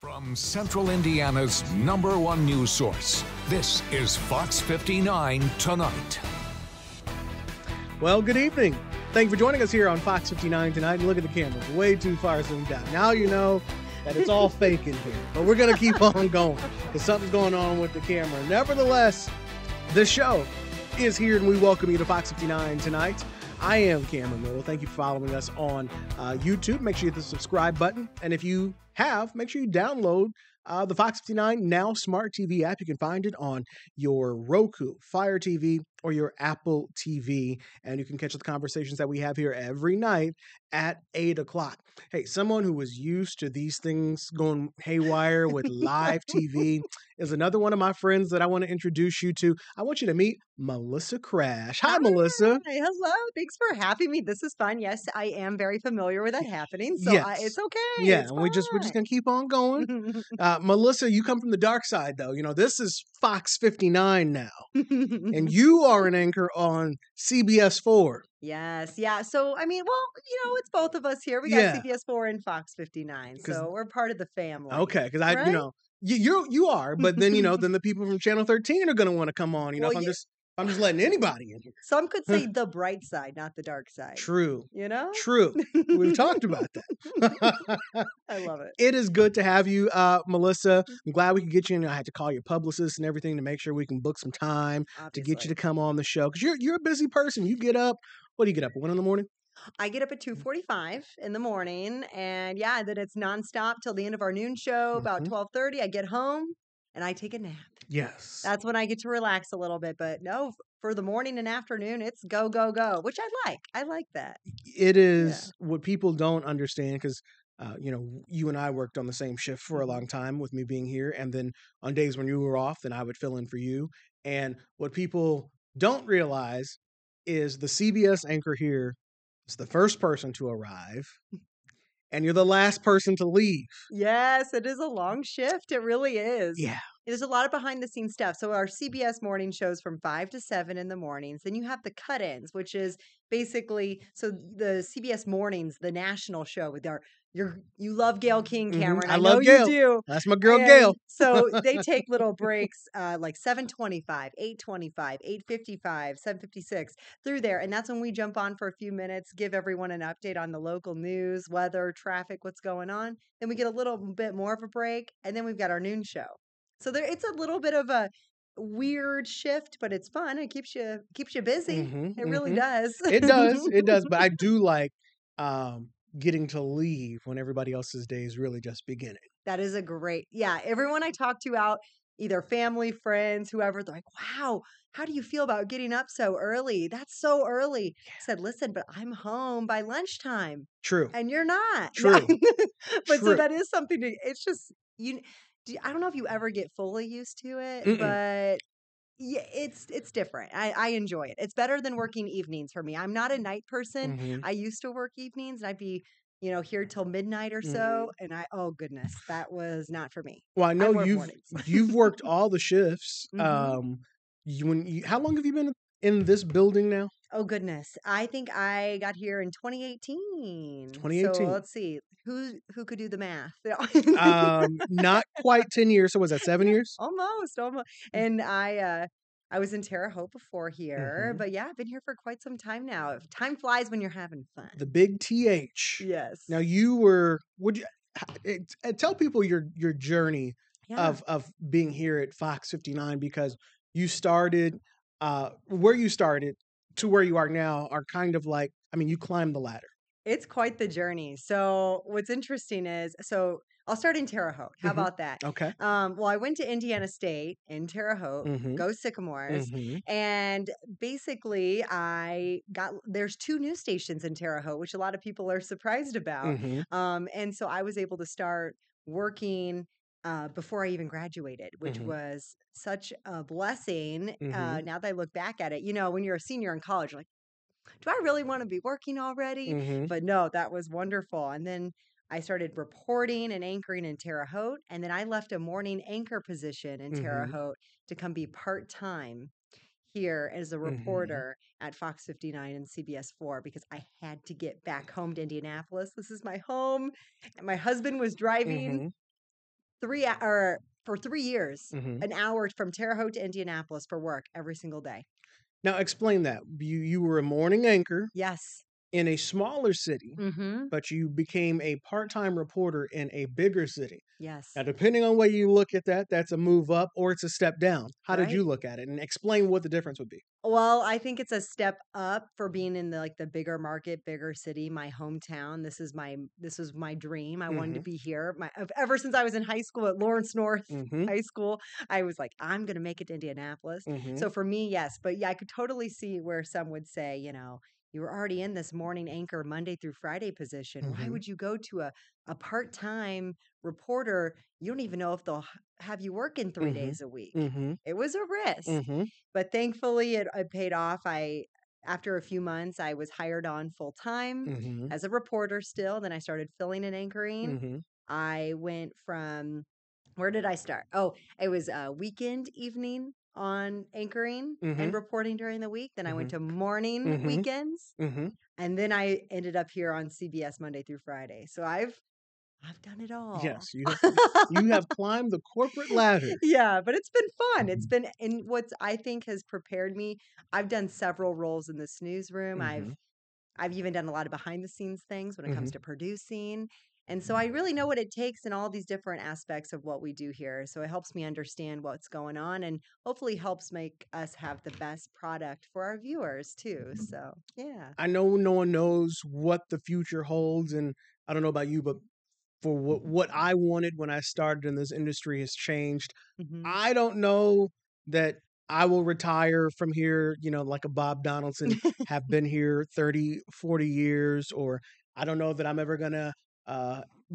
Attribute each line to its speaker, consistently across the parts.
Speaker 1: From Central Indiana's #1 news source, this is Fox 59 Tonight.
Speaker 2: Well, good evening. Thank you for joining us here on Fox 59 Tonight. And look at the cameras, way too far zoomed out. Now you know that it's all fake in here, but we're going to keep on going because something's going on with the camera. Nevertheless, the show is here and we welcome you to Fox 59 Tonight. I am Cameron Miller. Thank you for following us on YouTube. Make sure you hit the subscribe button. And if you have, make sure you download the Fox 59 Now Smart TV app. You can find it on your Roku, Fire TV, or your Apple TV. And you can catch the conversations that we have here every night at 8 o'clock. Hey, someone who was used to these things going haywire with live TV is another one of my friends that I want to introduce you to. I want you to meet Melissa Crash. Hi, Melissa.
Speaker 3: Hello. Thanks for having me. This is fun. Yes, I am very familiar with that happening, so
Speaker 2: Yes.
Speaker 3: it's okay.
Speaker 2: Yeah,
Speaker 3: It's
Speaker 2: and we're just gonna keep on going. Melissa, you come from the dark side, though. You know, this is Fox 59 now, and you are an anchor on CBS4.
Speaker 3: Yes, yeah. So, I mean, well, it's both of us here. We got
Speaker 2: Yeah.
Speaker 3: CBS4 and Fox 59,
Speaker 2: 'Cause-
Speaker 3: so we're part of the family.
Speaker 2: Okay, because
Speaker 3: Right?
Speaker 2: you are, but then then the people from Channel 13 are gonna want to come on.
Speaker 3: Well,
Speaker 2: If I'm just letting anybody in here.
Speaker 3: Some could say the bright side, not the dark side.
Speaker 2: True.
Speaker 3: You know?
Speaker 2: True. We've talked about that.
Speaker 3: I love it.
Speaker 2: It is good to have you, Melissa. I'm glad we could get you in. I had to call your publicist and everything to make sure we can book some time to get you to come on the show. Because you're a busy person. You get up. What do you get up at 1 a.m?
Speaker 3: I get up at 2:45 in the morning, and then it's nonstop till the end of our noon show. About 12:30, I get home and I take a nap.
Speaker 2: Yes.
Speaker 3: That's when I get to relax a little bit. But no, for the morning and afternoon, it's go, go, go, which I like. I like that.
Speaker 2: It is what people don't understand because, you and I worked on the same shift for a long time with me being here. And then on days when you were off, then I would fill in for you. And what people don't realize is the CBS anchor here is the first person to arrive and you're the last person to leave.
Speaker 3: Yes, it is a long shift. It really is.
Speaker 2: Yeah.
Speaker 3: There's a lot of behind the scenes stuff. So our CBS morning shows from 5 to 7 in the mornings. Then you have the cut-ins, which is basically the CBS mornings, the national show with you love Gail King, Cameron.
Speaker 2: I
Speaker 3: know
Speaker 2: love Gail.
Speaker 3: You do.
Speaker 2: That's my girl,
Speaker 3: And
Speaker 2: Gail.
Speaker 3: So they take little breaks like 7:25, 8:25, 8:55, 7:56 through there. And that's when we jump on for a few minutes, give everyone an update on the local news, weather, traffic, what's going on. Then we get a little bit more of a break. And then we've got our noon show. So it's a little bit of a weird shift, but it's fun. It keeps you busy. It really does.
Speaker 2: It does. It does. But I do like getting to leave when everybody else's day is really just beginning.
Speaker 3: That is everyone I talk to out, either family, friends, whoever, they're like, wow, how do you feel about getting up so early? That's so early. I said, listen, but I'm home by lunchtime.
Speaker 2: True.
Speaker 3: And you're not.
Speaker 2: True.
Speaker 3: But
Speaker 2: True.
Speaker 3: so that is something it's just, I don't know if you ever get fully used to it, but yeah, it's different. I enjoy it. It's better than working evenings for me. I'm not a night person. I used to work evenings and I'd be, here till midnight or so. And oh goodness, that was not for me.
Speaker 2: Well, I know
Speaker 3: mornings.
Speaker 2: you've worked all the shifts. How long have you been in this building now?
Speaker 3: Oh goodness, I think I got here in 2018.
Speaker 2: 2018.
Speaker 3: So let's see, who could do the math?
Speaker 2: Not quite 10 years. So was that 7 years?
Speaker 3: Almost. And I was in Terre Haute before here, but I've been here for quite some time now. Time flies when you're having fun.
Speaker 2: The big TH.
Speaker 3: Yes.
Speaker 2: Now tell people your journey of being here at Fox 59 because you started where you started to where you are now are kind of like, you climbed the ladder.
Speaker 3: It's quite the journey. So what's interesting is, I'll start in Terre Haute. How about that?
Speaker 2: Okay.
Speaker 3: Well, I went to Indiana State in Terre Haute, go Sycamores. And basically there's 2 news stations in Terre Haute, which a lot of people are surprised about. And so I was able to start working before I even graduated, which was such a blessing. Now that I look back at it, when you're a senior in college, you're like, do I really want to be working already? But no, that was wonderful. And then I started reporting and anchoring in Terre Haute. And then I left a morning anchor position in Terre Haute to come be part-time here as a reporter at Fox 59 and CBS4 because I had to get back home to Indianapolis. This is my home. And my husband was driving for 3 years, an hour from Terre Haute to Indianapolis for work every single day.
Speaker 2: Now explain that. You were a morning anchor.
Speaker 3: Yes.
Speaker 2: In a smaller city, but you became a part-time reporter in a bigger city.
Speaker 3: Yes.
Speaker 2: Now, depending on where you look at that, that's a move up or it's a step down. How did
Speaker 3: Right.
Speaker 2: you look at it? And explain what the difference would be.
Speaker 3: Well, I think it's a step up for being in the bigger market, bigger city, my hometown. This was my dream. I wanted to be here. Ever since I was in high school at Lawrence North High School, I was like, I'm going to make it to Indianapolis. So for me, yes. But yeah, I could totally see where some would say, you were already in this morning anchor Monday through Friday position. Why would you go to a part-time reporter? You don't even know if they'll have you working 3 days a week. It was a risk. But thankfully it paid off. After a few months, I was hired on full time as a reporter still. Then I started filling and anchoring. I went from, where did I start? Oh, it was a weekend evening on anchoring and reporting during the week. Then I went to morning weekends. And then I ended up here on CBS Monday through Friday. So I've done it all.
Speaker 2: Yes, you have climbed the corporate ladder.
Speaker 3: Yeah, but it's been fun. It's been, and what I think has prepared me. I've done several roles in this newsroom. I've even done a lot of behind the scenes things when it comes to producing. And so I really know what it takes in all these different aspects of what we do here. So it helps me understand what's going on and hopefully helps make us have the best product for our viewers too. So, yeah.
Speaker 2: I know no one knows what the future holds. And I don't know about you, but for what I wanted when I started in this industry has changed. I don't know that I will retire from here, like a Bob Donaldson, have been here 30, 40 years, or I don't know that I'm ever going to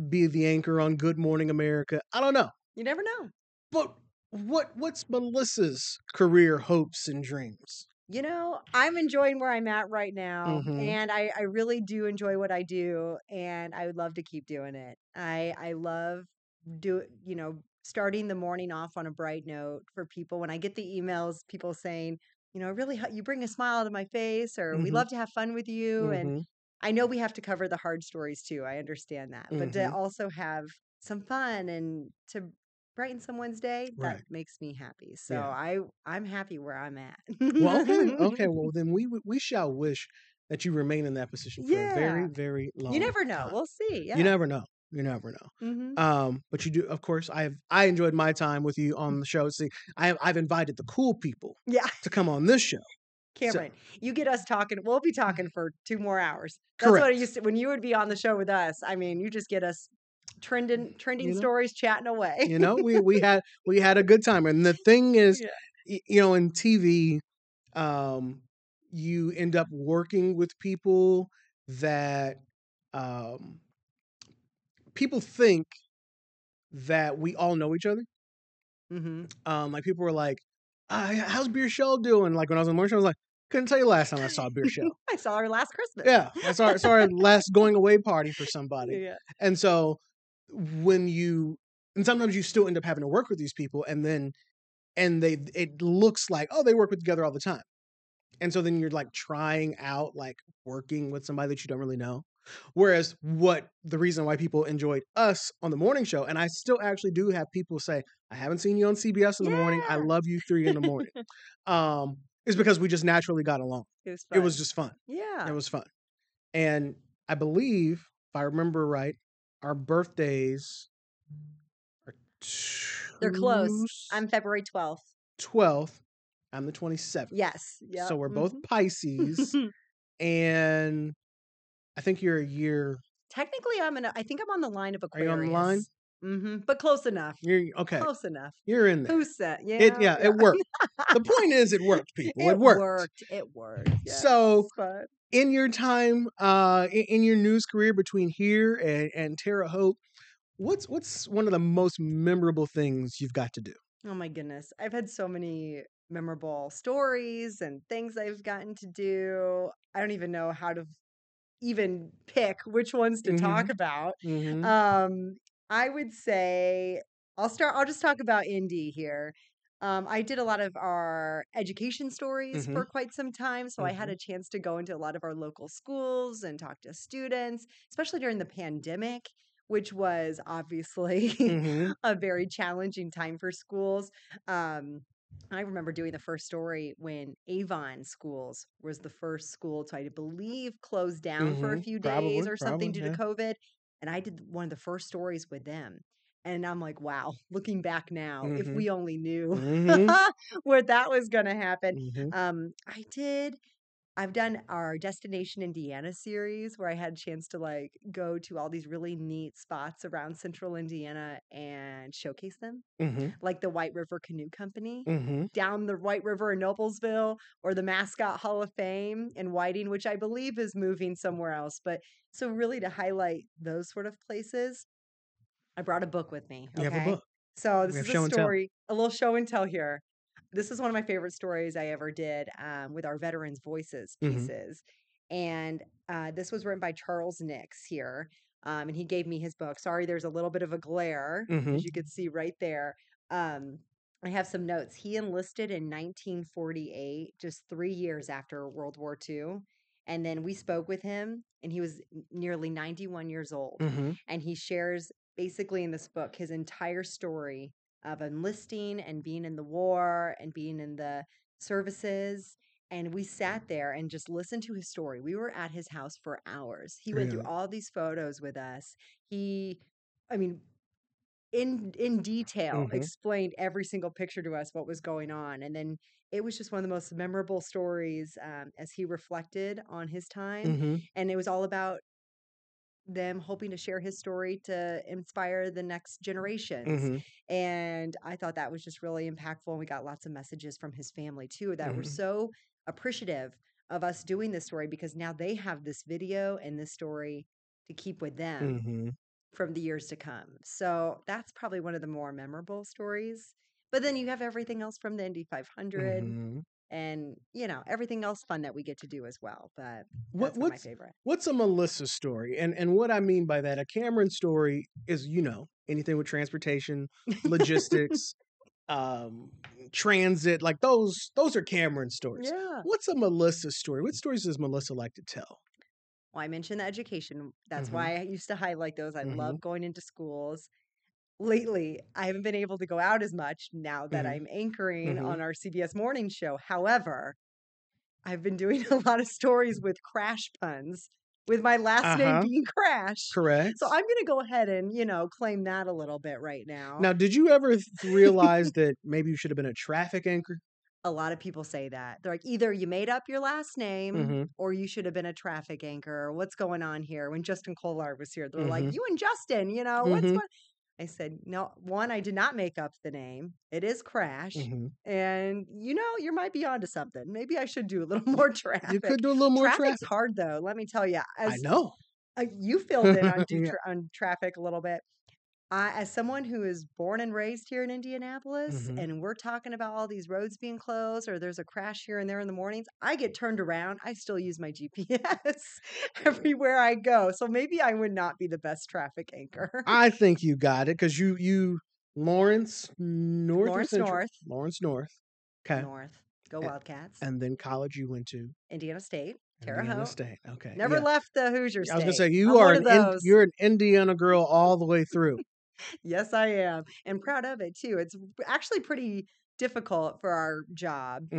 Speaker 2: be the anchor on Good Morning America. I don't know.
Speaker 3: You never know.
Speaker 2: But what's Melissa's career hopes and dreams?
Speaker 3: I'm enjoying where I'm at right now, and I really do enjoy what I do, and I would love to keep doing it. I love starting the morning off on a bright note for people. When I get the emails, people saying, really, you bring a smile to my face, or we love to have fun with you. And I know we have to cover the hard stories too. I understand that, but to also have some fun and to brighten someone's day, that makes me happy. So I'm happy where I'm at.
Speaker 2: Well, okay. Well, then we shall wish that you remain in that position for a very, very long time.
Speaker 3: You never know. We'll see. Yeah.
Speaker 2: You never know. You never know. But you do, of course. I enjoyed my time with you on the show. See, I've invited the cool people to come on this show.
Speaker 3: Cameron, you get us talking. We'll be talking for 2 more hours. That's what I used to when you would be on the show with us. I mean, you just get us trending stories, chatting away.
Speaker 2: We had a good time. And the thing is, in TV, you end up working with people that people think that we all know each other. Like people were like, how's Beer Shell doing? Like when I was on the morning show, I was like, couldn't tell you last time I saw Beer Shell.
Speaker 3: I saw her last Christmas.
Speaker 2: Yeah, I saw her last going away party for somebody.
Speaker 3: Yeah.
Speaker 2: And so and sometimes you still end up having to work with these people, and it looks like, oh, they work together all the time. And so then you're like trying out like working with somebody that you don't really know. Whereas the reason why people enjoyed us on the morning show, and I still actually do have people say, I haven't seen you on CBS in the morning. I love you 3 in the morning. Is because we just naturally got along. It was just fun.
Speaker 3: Yeah.
Speaker 2: It was fun. And I believe, if I remember right, our birthdays are
Speaker 3: they're close. I'm February 12th.
Speaker 2: 12th. I'm the 27th.
Speaker 3: Yes. Yep.
Speaker 2: So we're both Pisces. And I think you're a year.
Speaker 3: Technically, I think I'm on the line of Aquarius.
Speaker 2: Are you on the line?
Speaker 3: But close enough.
Speaker 2: You're okay.
Speaker 3: Close enough.
Speaker 2: You're in there.
Speaker 3: Who's that? Yeah.
Speaker 2: It worked. The point is, it worked, people. It worked.
Speaker 3: It worked. Yeah.
Speaker 2: So, in your time, in your news career between here and Terre Haute, what's one of the most memorable things you've got to do?
Speaker 3: Oh my goodness, I've had so many memorable stories and things I've gotten to do. I don't even know how to even pick which ones to talk about. I would say I'll just talk about Indy here. I did a lot of our education stories for quite some time, so I had a chance to go into a lot of our local schools and talk to students, especially during the pandemic. which was obviously a very challenging time for schools. I remember doing the first story when Avon Schools was the first school to, I believe, close down for a few days or something due to COVID. And I did one of the first stories with them. And I'm like, wow, looking back now, if we only knew where that was going to happen. I've done our Destination Indiana series where I had a chance to like go to all these really neat spots around central Indiana and showcase them. Like the White River Canoe Company down the White River in Noblesville, or the Mascot Hall of Fame in Whiting, which I believe is moving somewhere else. But so really to highlight those sort of places, I brought a book with me.
Speaker 2: You have a
Speaker 3: Okay.
Speaker 2: book.
Speaker 3: So
Speaker 2: We
Speaker 3: this
Speaker 2: have
Speaker 3: is a
Speaker 2: show and tell.
Speaker 3: story, a little show and tell here. This is one of my favorite stories I ever did with our Veterans Voices pieces. And this was written by Charles Nix here. And he gave me his book. Sorry, there's a little bit of a glare, as you could see right there. I have some notes. He enlisted in 1948, just 3 years after World War II. And then we spoke with him, and he was nearly 91 years old. And he shares basically in this book his entire story of enlisting and being in the war and being in the services. And we sat there and just listened to his story. We were at his house for hours. He went through all these photos with us. I mean, in detail explained every single picture to us, what was going on. And then it was just one of the most memorable stories as he reflected on his time. And it was all about them hoping to share his story to inspire the next generations. And I thought that was just really impactful. And we got lots of messages from his family too that were so appreciative of us doing this story, because now they have this video and this story to keep with them from the years to come. So that's probably one of the more memorable stories. But then you have everything else from the Indy 500 and, everything else fun that we get to do as well. But that's my favorite.
Speaker 2: What's a Melissa story? And what I mean by that, a Cameron story is, anything with transportation, logistics, transit, like those are Cameron stories.
Speaker 3: Yeah.
Speaker 2: What's a Melissa story? What stories does Melissa like to tell?
Speaker 3: Well, I mentioned the education. That's why I used to highlight those. I love going into schools. Lately, I haven't been able to go out as much now that I'm anchoring on our CBS morning show. However, I've been doing a lot of stories with crash puns, with my last name being Crash.
Speaker 2: Correct.
Speaker 3: So I'm going to go ahead and, claim that a little bit right now.
Speaker 2: Now, did you ever realize that maybe you should have been a traffic anchor?
Speaker 3: A lot of people say that. They're like, either you made up your last name or you should have been a traffic anchor. What's going on here? When Justin Collard was here, they were like, you and Justin, what's going on? I said, no, one, I did not make up the name. It is Crash. And, you might be onto something. Maybe I should do a little more traffic.
Speaker 2: You could do a little more traffic.
Speaker 3: Traffic's hard, though. Let me tell you.
Speaker 2: I know.
Speaker 3: You filled in on traffic a little bit. As someone who is born and raised here in Indianapolis, and we're talking about all these roads being closed, or there's a crash here and there in the mornings, I get turned around. I still use my GPS everywhere I go. So maybe I would not be the best traffic anchor.
Speaker 2: I think you got it, because you Lawrence North. Lawrence North. Okay.
Speaker 3: North. Go Wildcats.
Speaker 2: And then college you went to?
Speaker 3: Indiana State. Terre
Speaker 2: Indiana
Speaker 3: Haute.
Speaker 2: State. Okay.
Speaker 3: Never left the Hoosier State.
Speaker 2: I was going to say, you're an Indiana girl all the way through.
Speaker 3: Yes, I am. And proud of it, too. It's actually pretty difficult for our job.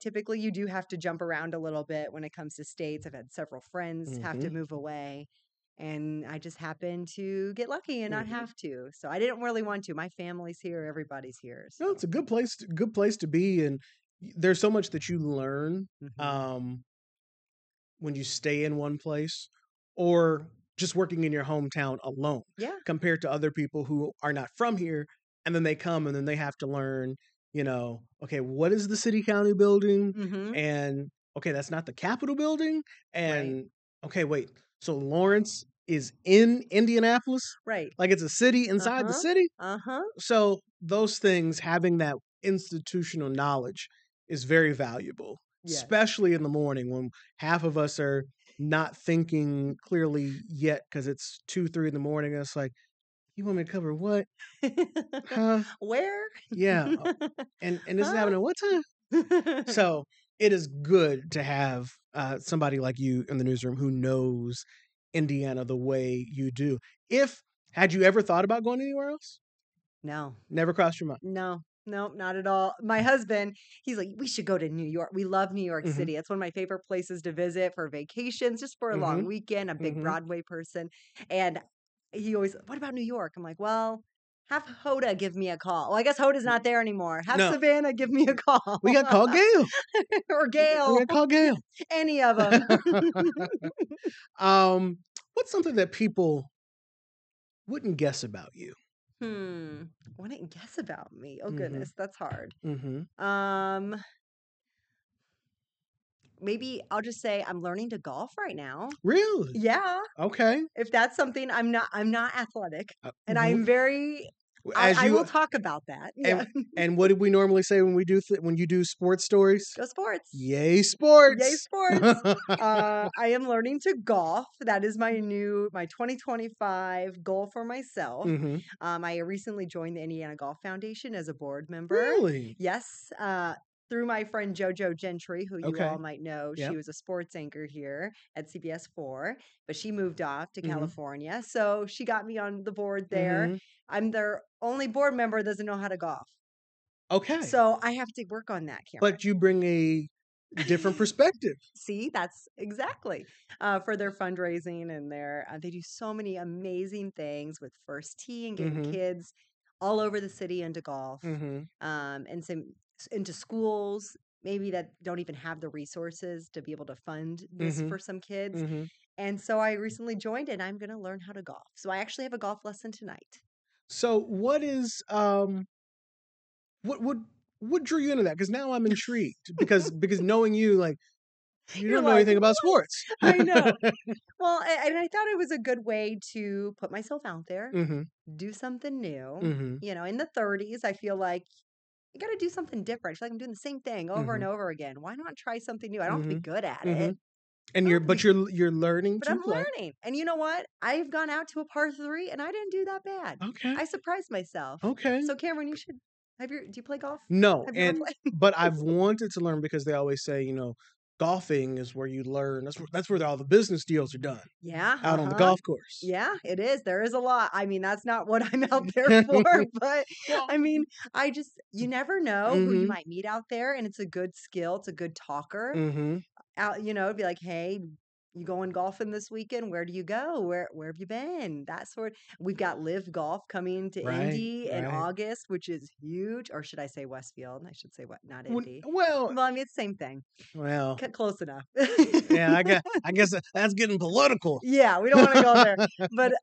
Speaker 3: Typically, you do have to jump around a little bit when it comes to states. I've had several friends have to move away. And I just happened to get lucky and not have to. So I didn't really want to. My family's here. Everybody's here. So.
Speaker 2: No, it's a good place to be. And there's so much that you learn when you stay in one place, or just working in your hometown alone, compared to other people who are not from here, and then they come and then they have to learn, okay, what is the city county building? And okay, that's not the Capitol building. And okay, wait, so Lawrence is in Indianapolis,
Speaker 3: right?
Speaker 2: Like it's a city inside the city. So those things, having that institutional knowledge is very valuable, especially in the morning when half of us are not thinking clearly yet because it's 2-3 in the morning. And it's like, you want me to cover what? Huh?
Speaker 3: Where?
Speaker 2: Yeah. And this is happening at what time? So it is good to have somebody like you in the newsroom who knows Indiana the way you do. If Had you ever thought about going anywhere else?
Speaker 3: No.
Speaker 2: Never crossed your mind?
Speaker 3: No, not at all. My husband, he's like, we should go to New York. We love New York
Speaker 2: Mm-hmm.
Speaker 3: City. It's one of my favorite places to visit for vacations, just for a long weekend. I'm a big Broadway person. And he always, what about New York? I'm like, well, have Hoda give me a call. Well, I guess Hoda's not there anymore. Have Savannah give me a call.
Speaker 2: We got to call Gail.
Speaker 3: Or Gail.
Speaker 2: We got to call Gail.
Speaker 3: Any of them.
Speaker 2: What's something that people wouldn't guess about you?
Speaker 3: Wouldn't guess about me. Oh goodness, that's hard. Maybe I'll just say I'm learning to golf right now.
Speaker 2: Really?
Speaker 3: Yeah.
Speaker 2: Okay.
Speaker 3: If that's something, I'm not athletic, and I'm very. I will talk about that. Yeah.
Speaker 2: And what did we normally say when we do when you do sports stories?
Speaker 3: Go sports!
Speaker 2: Yay sports!
Speaker 3: Yay sports! I am learning to golf. That is my 2025 goal for myself. I recently joined the Indiana Golf Foundation as a board member.
Speaker 2: Really?
Speaker 3: Yes. Through my friend JoJo Gentry, who you all might know. She was a sports anchor here at CBS4, but she moved off to California. So she got me on the board there. I'm their only board member that doesn't know how to golf.
Speaker 2: Okay.
Speaker 3: So I have to work on that, Cameron.
Speaker 2: But you bring a different perspective.
Speaker 3: See, that's exactly for their fundraising and they do so many amazing things with First Tee and getting kids all over the city into golf and some into schools maybe that don't even have the resources to be able to fund this for some kids. And so I recently joined and I'm going to learn how to golf. So I actually have a golf lesson tonight.
Speaker 2: So what is what drew you into that? Because now I'm intrigued because knowing you, like, you don't know anything about sports.
Speaker 3: I know. Well, and I thought it was a good way to put myself out there, do something new. You know, in the 30s, I feel like you got to do something different. I feel like I'm doing the same thing over and over again. Why not try something new? I don't have to be good at it.
Speaker 2: And you're learning.
Speaker 3: But I'm learning. And you know what? I've gone out to a par 3 and I didn't do that bad.
Speaker 2: Okay.
Speaker 3: I surprised myself.
Speaker 2: Okay.
Speaker 3: So Cameron, you should do you play golf?
Speaker 2: No. But I've wanted to learn because they always say, you know, golfing is where you learn. That's where all the business deals are done.
Speaker 3: Yeah.
Speaker 2: Out on the golf course.
Speaker 3: Yeah, it is. There is a lot. I mean, that's not what I'm out there for, but I mean, you never know who you might meet out there, and it's a good skill. It's a good talker. It'd be like, hey, you going golfing this weekend? Where do you go? Where have you been? That sort. We've got Live Golf coming to Indy in August, which is huge. Or should I say Westfield? I should say what? Not Indy. Well, I mean, it's the same thing.
Speaker 2: Well,
Speaker 3: close enough.
Speaker 2: Yeah, I guess that's getting political.
Speaker 3: Yeah, we don't want to go there. But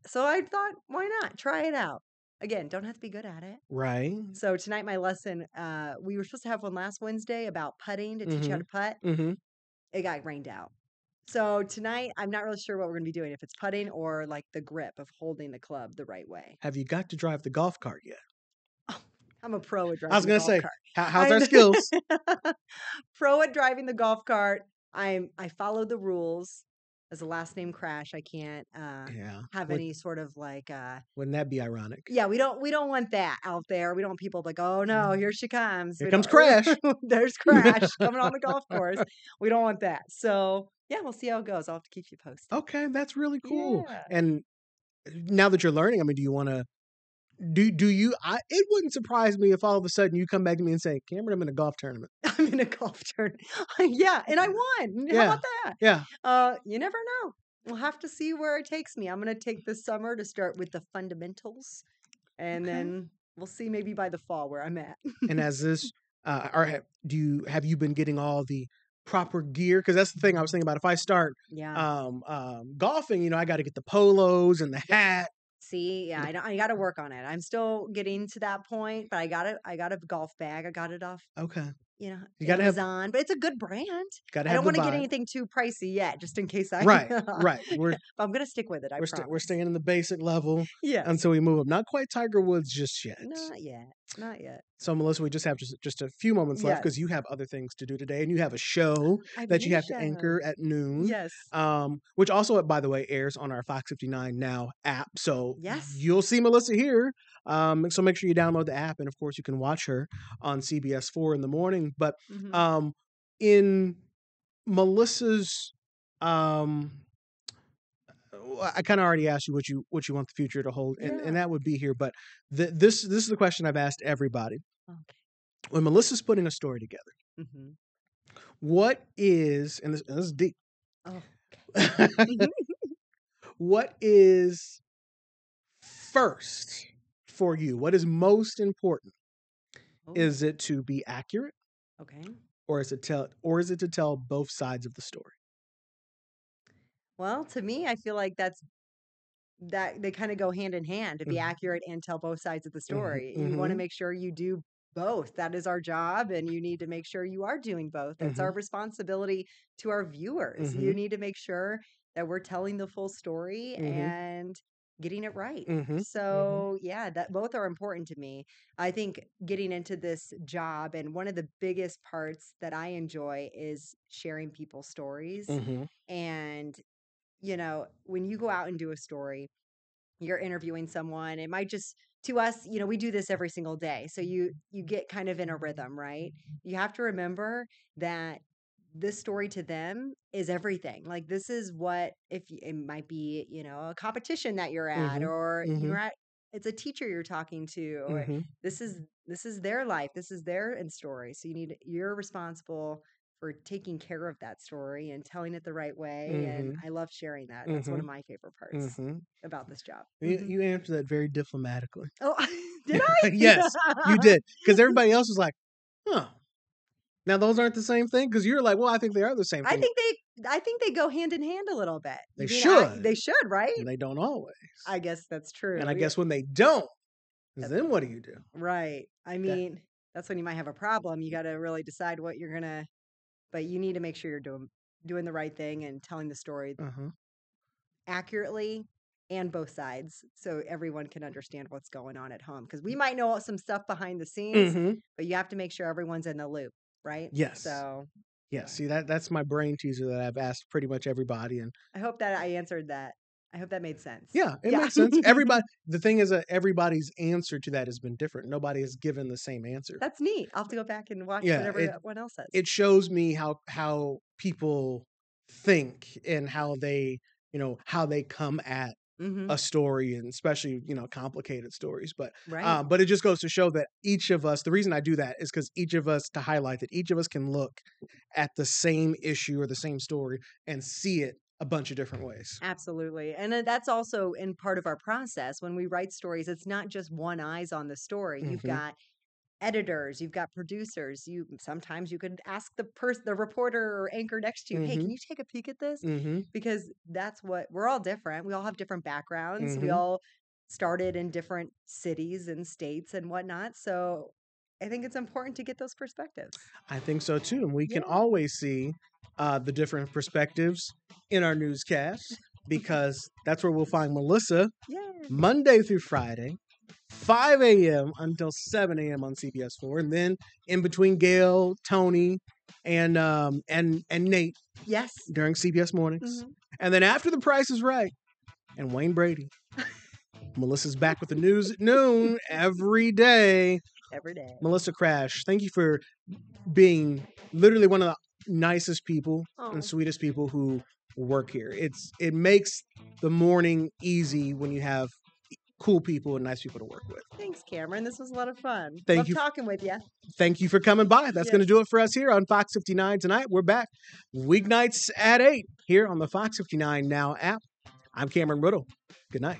Speaker 3: so I thought, why not try it out? Again, don't have to be good at it.
Speaker 2: Right.
Speaker 3: So tonight, my lesson, we were supposed to have one last Wednesday about putting to teach you how to putt. It got rained out. So tonight, I'm not really sure what we're going to be doing, if it's putting or like the grip of holding the club the right way.
Speaker 2: Have you got to drive the golf cart yet?
Speaker 3: Oh, I'm a pro at driving the golf cart.
Speaker 2: I was going to say, how's our skills?
Speaker 3: Pro at driving the golf cart. I follow the rules. As a last name Crash, I can't have any sort of like.
Speaker 2: Wouldn't that be ironic?
Speaker 3: Yeah, we don't want that out there. We don't want people like, oh no, here she comes.
Speaker 2: Here comes Crash.
Speaker 3: There's Crash coming on the golf course. We don't want that. So yeah, we'll see how it goes. I'll have to keep you posted.
Speaker 2: Okay, that's really cool.
Speaker 3: Yeah.
Speaker 2: And now that you're learning, I mean, do you want to? Do you? It wouldn't surprise me if all of a sudden you come back to me and say, "Cameron, I'm in a golf tournament."
Speaker 3: I'm in a golf tournament. Yeah, and I won.
Speaker 2: Yeah.
Speaker 3: How about that?
Speaker 2: Yeah.
Speaker 3: You never know. We'll have to see where it takes me. I'm going to take this summer to start with the fundamentals, and then we'll see maybe by the fall where I'm at.
Speaker 2: And as this, have you been getting all the proper gear? Because that's the thing I was thinking about. If I start, golfing, I got to get the polos and the hat.
Speaker 3: See, yeah, I got to work on it. I'm still getting to that point, but I got a golf bag. I got it off.
Speaker 2: Okay.
Speaker 3: You gotta Amazon, but it's a good brand. I don't want to get anything too pricey yet, just in case I.
Speaker 2: Right.
Speaker 3: I'm gonna stick with it. I promise.
Speaker 2: We're staying in the basic level.
Speaker 3: Yeah.
Speaker 2: Until we move up. Not quite Tiger Woods just yet.
Speaker 3: Not yet.
Speaker 2: So Melissa, we just have just a few moments left because you have other things to do today, and you have a show that you have to anchor at noon.
Speaker 3: Yes.
Speaker 2: Which also, by the way, airs on our FOX59 Now app. So
Speaker 3: yes,
Speaker 2: you'll see Melissa here. So make sure you download the app, and of course, you can watch her on CBS4 in the morning. But in Melissa's I kind of already asked you what you want the future to hold, and that would be here. But this is the question I've asked everybody.
Speaker 3: Okay.
Speaker 2: When Melissa's putting a story together,
Speaker 3: Mm-hmm.
Speaker 2: what is, and this is deep.
Speaker 3: Oh, okay.
Speaker 2: What is first for you? What is most important?
Speaker 3: Oh.
Speaker 2: Is it to be accurate?
Speaker 3: Okay.
Speaker 2: Or is it to tell both sides of the story?
Speaker 3: Well, to me, I feel like that they kind of go hand in hand, to be accurate and tell both sides of the story. You want to make sure you do both. That is our job, and you need to make sure you are doing both. That's our responsibility to our viewers. You need to make sure that we're telling the full story and getting it right. So, yeah, that both are important to me. I think getting into this job, and one of the biggest parts that I enjoy is sharing people's stories. And when you go out and do a story, you're interviewing someone. It might just, to us, we do this every single day. So you get kind of in a rhythm, right? You have to remember that this story to them is everything. Like, this is what, it might be, a competition that you're at, or it's a teacher you're talking to, or this is their life. This is their story. So you're responsible for taking care of that story and telling it the right way. And I love sharing that. That's one of my favorite parts about this job.
Speaker 2: You answered that very diplomatically.
Speaker 3: Oh, did I?
Speaker 2: Yes, you did. Because everybody else was like, huh. Now those aren't the same thing? Because you're like, well, I think they are the same thing.
Speaker 3: I think they go hand in hand a little bit.
Speaker 2: They should.
Speaker 3: They should, right?
Speaker 2: And they don't always.
Speaker 3: I guess that's true.
Speaker 2: And I guess when they don't, then what do you do?
Speaker 3: Right. I mean, that's when you might have a problem. You got to really decide what you're going to, but you need to make sure you're doing the right thing and telling the story accurately and both sides, so everyone can understand what's going on at home. Because we might know some stuff behind the scenes, but you have to make sure everyone's in the loop, right?
Speaker 2: Yes.
Speaker 3: So,
Speaker 2: yeah. See, that's my brain teaser that I've asked pretty much everybody, and
Speaker 3: I hope that I answered that. I hope that made sense.
Speaker 2: Yeah, it makes sense. Everybody. The thing is that everybody's answer to that has been different. Nobody has given the same answer.
Speaker 3: That's neat. I'll have to go back and watch what everyone else says.
Speaker 2: It shows me how people think and how they come at a story, and especially complicated stories. But but it just goes to show that each of us. The reason I do that is because to highlight that each of us can look at the same issue or the same story and see it a bunch of different ways.
Speaker 3: Absolutely. And that's also in part of our process. When we write stories, it's not just one eyes on the story. You've got editors, you've got producers. Sometimes you could ask the reporter or anchor next to you, hey, can you take a peek at this? Because that's what we're all different. We all have different backgrounds. We all started in different cities and states and whatnot. So I think it's important to get those perspectives.
Speaker 2: I think so too. And we can always see the different perspectives in our newscast, because that's where we'll find Melissa Monday through Friday, 5 a.m. until 7 a.m. on CBS4, and then in between Gail, Tony, and Nate during CBS Mornings. And then after The Price is Right and Wayne Brady, Melissa's back with the news at noon every day.
Speaker 3: Every day.
Speaker 2: Melissa Crash, thank you for being literally one of the nicest people and sweetest people who work here. It makes the morning easy when you have cool people and nice people to work with.
Speaker 3: Thanks, Cameron. This was a lot of fun.
Speaker 2: Thank you.
Speaker 3: Love talking with you.
Speaker 2: Thank you for coming by. That's going to do it for us here on Fox 59 tonight. We're back weeknights at 8 here on the Fox 59 Now app. I'm Cameron Riddle. Good night.